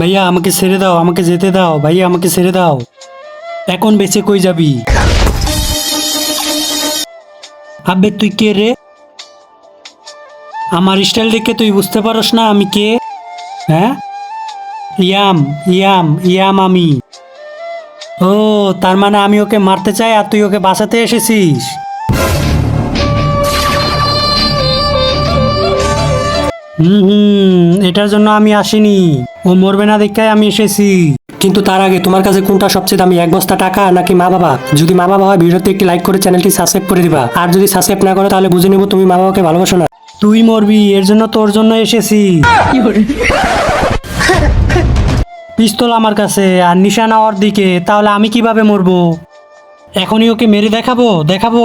ভাইয়া আমাকে ছেড়ে দাও, আমাকে যেতে দাও ভাইয়া, আমাকে ছেড়ে দাও। এখন বেঁচে কই যাবি? আবে তুই কে রে? আমার স্টাইল দেখে তুই বুঝতে পারস না আমি কে? হ্যাঁ, ইয়াম ইয়াম ইয়াম আমি। ও, তার মানে আমি ওকে মারতে চাই আর তুই ওকে বাঁচাতে এসেছিস? এটার জন্য আমি আসিনি। ও মরবে না দেখায় আমি এসেছি। কিন্তু তার আগে তোমার কাছে কোনটা সবচেয়ে দামি, এক বস্তা টাকা নাকি মা বাবা? যদি মা বাবা হয় ভিডিওতে একটি লাইক করে চ্যানেলটি সাবস্ক্রাইব করে দিবা, আর যদি সাবস্ক্রাইব না করো তাহলে বুঝে নেবো তুমি মা বাবাকে ভালোবাসো না। তুই মরবি, এর জন্য তোর জন্য এসেছি। পিস্তল আমার কাছে আর নিশানা ওর দিকে, তাহলে আমি কিভাবে মরবো? এখনই ওকে মেরে দেখাবো দেখাবো।